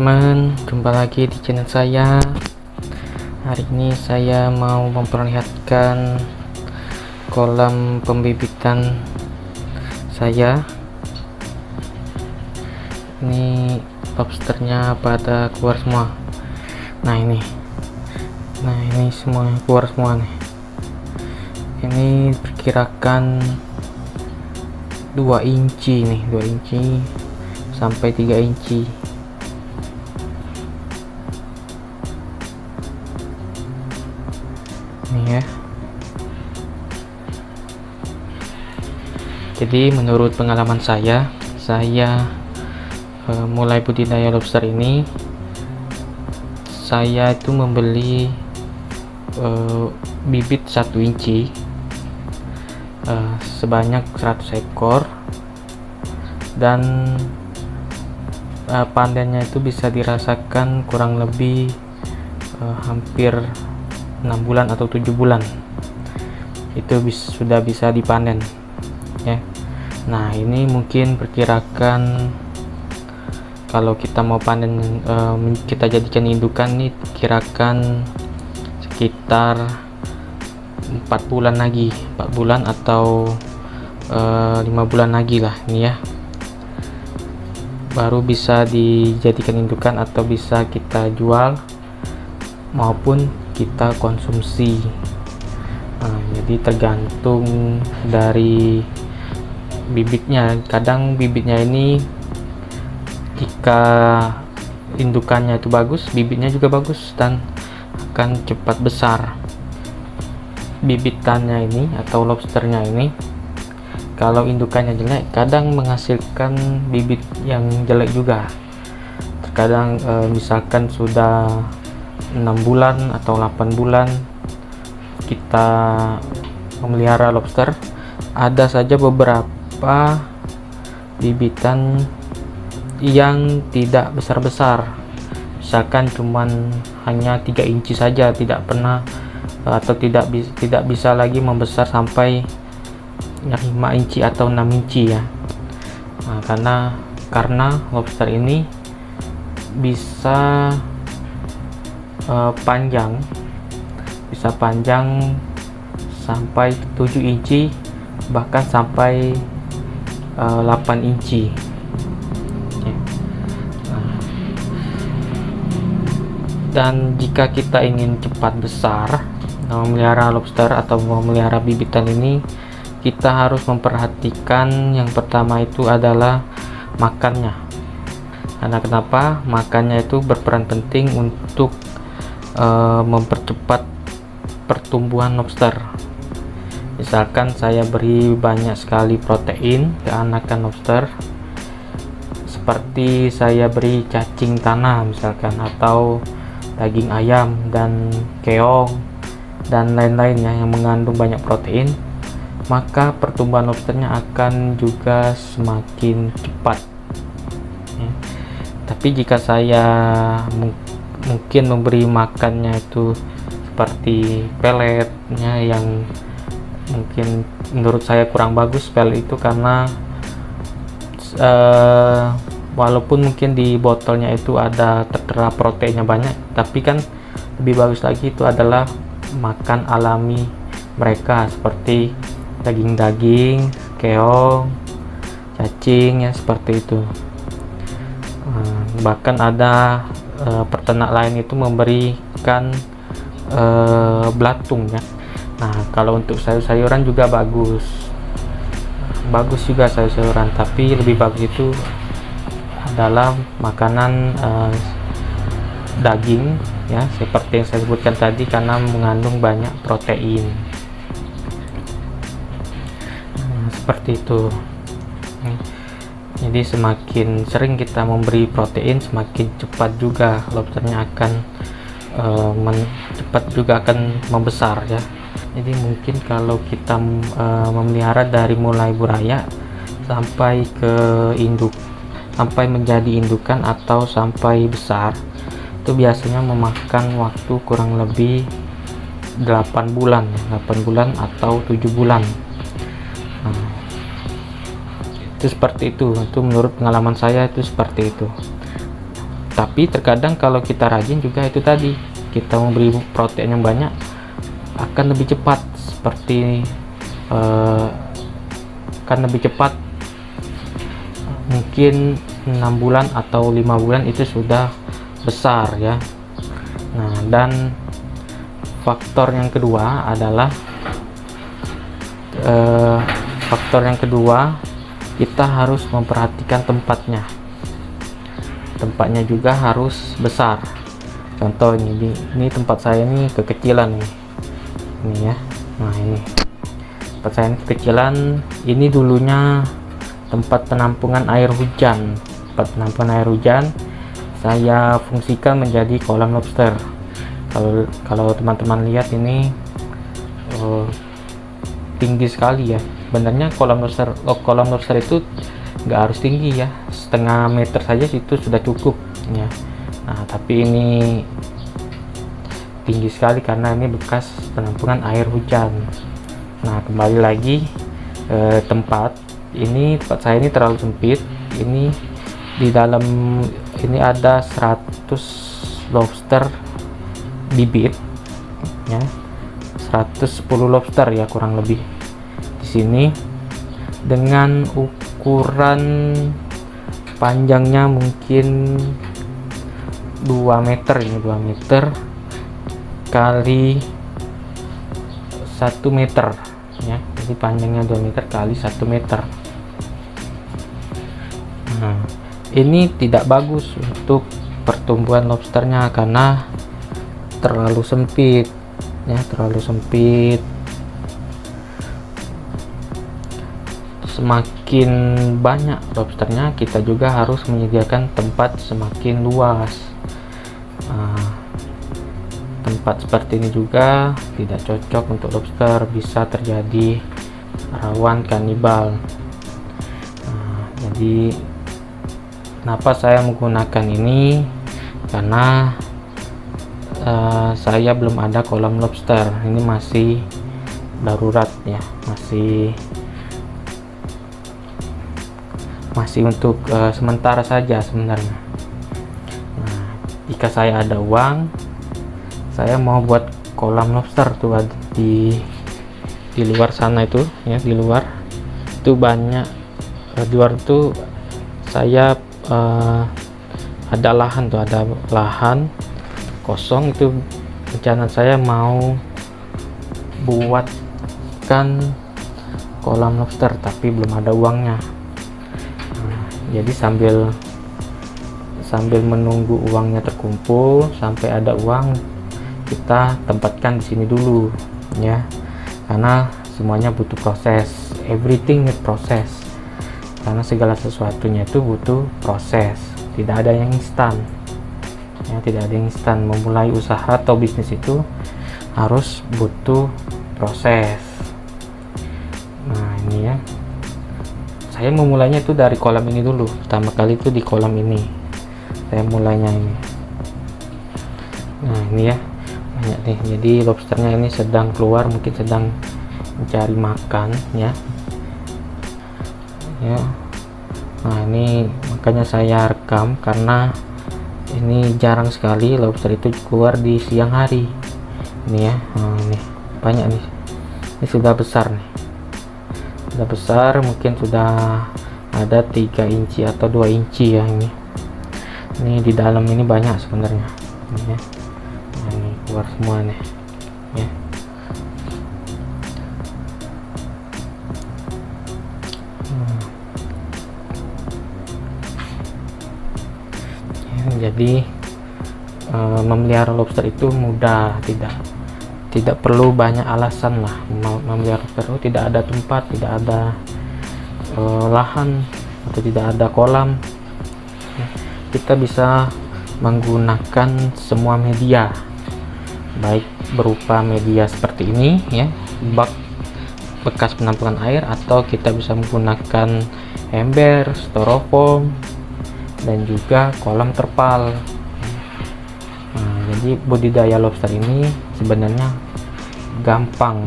teman-teman, jumpa lagi di channel saya. Hari ini saya mau memperlihatkan kolam pembibitan saya. Ini lobsternya pada keluar semua. Nah ini semua keluar semua nih. Ini perkirakan 2 inci nih, 2 inci sampai 3 inci. Nih ya. Jadi menurut pengalaman saya mulai budidaya lobster ini, saya itu membeli bibit 1 inci sebanyak 100 ekor, dan panennya itu bisa dirasakan kurang lebih hampir 6 bulan atau 7 bulan itu sudah bisa dipanen ya. Nah ini mungkin perkirakan kalau kita mau panen, kita jadikan indukan nih, perkirakan sekitar 4 bulan lagi, 4 bulan atau 5 bulan lagi lah ini ya, baru bisa dijadikan indukan atau bisa kita jual maupun kita konsumsi. Jadi tergantung dari bibitnya. Kadang bibitnya ini jika indukannya itu bagus, bibitnya juga bagus dan akan cepat besar. Bibitannya ini atau lobsternya ini, kalau indukannya jelek, kadang menghasilkan bibit yang jelek juga. Terkadang misalkan sudah 6 bulan atau 8 bulan kita memelihara lobster, ada saja beberapa bibitan yang tidak besar-besar, misalkan cuman hanya 3 inci saja, tidak pernah atau tidak bisa lagi membesar sampai 5 inci atau 6 inci ya. Karena lobster ini bisa panjang sampai 7 inci, bahkan sampai 8 inci ya. Dan jika kita ingin cepat besar memelihara lobster atau memelihara bibitan ini, kita harus memperhatikan yang pertama itu adalah makannya. Karena kenapa? Makannya itu berperan penting untuk mempercepat pertumbuhan lobster. Misalkan saya beri banyak sekali protein ke anakan lobster, seperti saya beri cacing tanah misalkan, atau daging ayam dan keong dan lain-lainnya yang mengandung banyak protein, maka pertumbuhan lobsternya akan juga semakin cepat ya. Tapi jika saya mungkin memberi makannya itu seperti peletnya, yang mungkin menurut saya kurang bagus pelet itu, karena walaupun mungkin di botolnya itu ada tertera proteinnya banyak, tapi kan lebih bagus lagi itu adalah makan alami mereka, seperti daging-daging, keong, cacing ya, seperti itu. Bahkan ada peternak lain itu memberikan belatung ya. Nah kalau untuk sayur-sayuran juga bagus juga sayur-sayuran, tapi lebih bagus itu adalah makanan daging ya, seperti yang saya sebutkan tadi, karena mengandung banyak protein. Seperti itu. Jadi semakin sering kita memberi protein, semakin cepat juga lobsternya akan cepat juga akan membesar ya. Jadi mungkin kalau kita memelihara dari mulai buraya sampai ke induk, sampai menjadi indukan atau sampai besar, itu biasanya memakan waktu kurang lebih 8 bulan atau 7 bulan. Itu seperti itu menurut pengalaman saya, itu seperti itu. Tapi terkadang kalau kita rajin juga itu tadi, kita memberi protein yang banyak akan lebih cepat, seperti akan lebih cepat, mungkin 6 bulan atau 5 bulan itu sudah besar ya. Nah, dan faktor yang kedua adalah kita harus memperhatikan tempatnya. Tempatnya juga harus besar. Contoh ini tempat saya ini kekecilan nih. Ini ya. Nah, ini tempat saya ini kekecilan. Ini dulunya tempat penampungan air hujan. Tempat penampungan air hujan saya fungsikan menjadi kolam lobster. Kalau teman-teman lihat ini tinggi sekali ya. Sebenarnya kolam lobster itu nggak harus tinggi ya, setengah meter saja situ sudah cukup ya. Nah, tapi ini tinggi sekali karena ini bekas penampungan air hujan. Nah, kembali lagi tempat saya ini terlalu sempit. Ini di dalam ini ada 100 lobster bibit ya, 110 lobster ya kurang lebih di sini, dengan ukuran panjangnya mungkin 2 meter. Ini 2 meter kali 1 meter ya, jadi panjangnya 2 meter kali 1 meter. Nah, ini tidak bagus untuk pertumbuhan lobsternya karena terlalu sempit ya, terlalu sempit. Semakin banyak lobsternya, kita juga harus menyediakan tempat semakin luas. Tempat seperti ini juga tidak cocok untuk lobster, bisa terjadi rawan kanibal. Jadi kenapa saya menggunakan ini, karena saya belum ada kolam lobster. Ini masih darurat ya, masih untuk sementara saja sebenarnya. Nah, jika saya ada uang, saya mau buat kolam lobster tuh di luar sana itu ya, di luar itu banyak. Di luar itu saya ada lahan kosong, itu rencana saya mau buatkan kolam lobster, tapi belum ada uangnya. Jadi sambil menunggu uangnya terkumpul, sampai ada uang kita tempatkan di sini dulu ya, karena semuanya butuh proses, everything need proses, karena segala sesuatunya itu butuh proses, tidak ada yang instan ya, tidak ada yang instan. Memulai usaha atau bisnis itu harus butuh proses. Nah, ini ya, saya memulainya itu dari kolam ini dulu. Pertama kali itu di kolam ini saya mulainya ini. Nah, ini ya, banyak nih. Jadi lobsternya ini sedang keluar, mungkin sedang mencari makan ya. Nah, ini makanya saya rekam, karena ini jarang sekali lobster itu keluar di siang hari. Ini ya, ini banyak nih. Ini sudah besar nih, sudah besar, mungkin sudah ada 3 inci atau 2 inci ya. Ini di dalam ini banyak sebenarnya ini ya. Nah, ini keluar semua nih ya. Jadi memelihara lobster itu mudah, tidak perlu banyak alasan lah. Memelihara lobster itu tidak ada tempat, tidak ada lahan, atau tidak ada kolam. Kita bisa menggunakan semua media, baik berupa media seperti ini ya, bak bekas penampungan air, atau kita bisa menggunakan ember, styrofoam, dan juga kolam terpal. Nah, jadi budidaya lobster ini sebenarnya gampang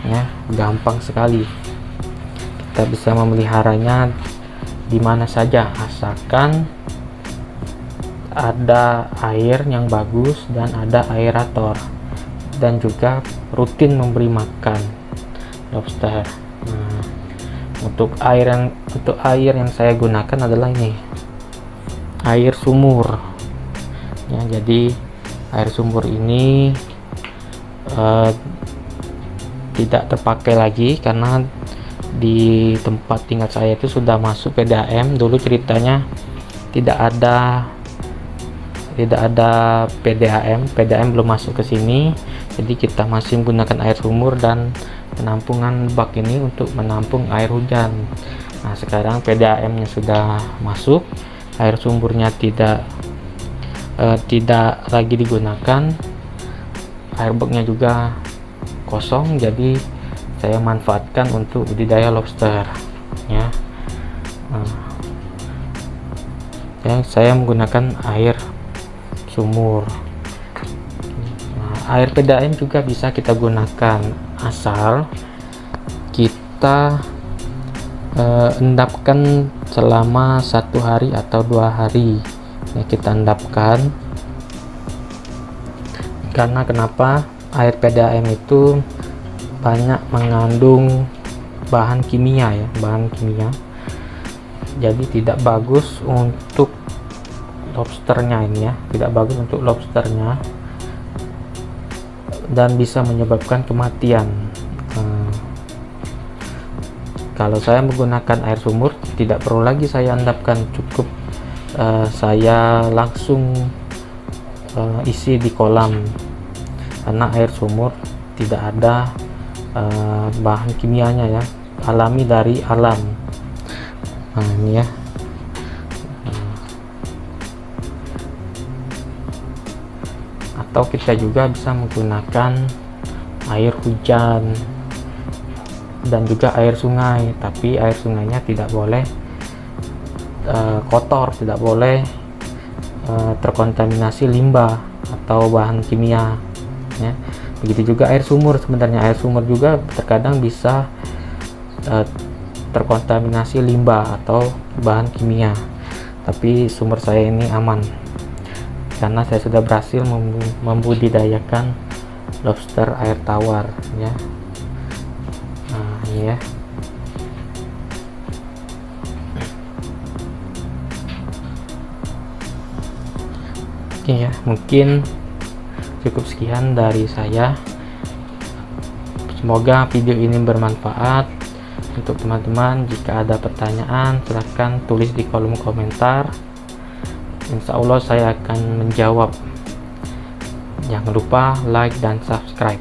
ya, gampang sekali. Kita bisa memeliharanya di mana saja, ada air yang bagus dan ada aerator, dan juga rutin memberi makan lobster. Nah, untuk air yang saya gunakan adalah ini, air sumur ya. Jadi air sumur ini tidak terpakai lagi karena di tempat tinggal saya itu sudah masuk PDAM. Dulu ceritanya tidak ada PDAM belum masuk ke sini, jadi kita masih menggunakan air sumur dan penampungan bak ini untuk menampung air hujan. Nah, sekarang PDAM nya sudah masuk, air sumurnya tidak lagi digunakan, air baknya juga kosong, jadi saya manfaatkan untuk budidaya lobster ya. Saya menggunakan air sumur. Air PDAM juga bisa kita gunakan asal kita endapkan selama 1 hari atau 2 hari ya, kita endapkan. Karena kenapa? Air PDAM itu banyak mengandung bahan kimia ya, jadi tidak bagus untuk lobsternya ini ya, tidak bagus untuk lobsternya dan bisa menyebabkan kematian. Kalau saya menggunakan air sumur, tidak perlu lagi saya endapkan, cukup saya langsung isi di kolam, karena air sumur tidak ada bahan kimianya ya, alami dari alam. Nah, ini ya. Atau kita juga bisa menggunakan air hujan dan juga air sungai, tapi air sungainya tidak boleh kotor, tidak boleh terkontaminasi limbah atau bahan kimia ya. Begitu juga air sumur, sebenarnya air sumur juga terkadang bisa terkontaminasi limbah atau bahan kimia, tapi sumur saya ini aman karena saya sudah berhasil membudidayakan lobster air tawar ya. Nah, ini ya. Oke ya, mungkin cukup sekian dari saya. Semoga video ini bermanfaat untuk teman-teman. Jika ada pertanyaan, silahkan tulis di kolom komentar. Insya Allah saya akan menjawab. Jangan lupa like dan subscribe.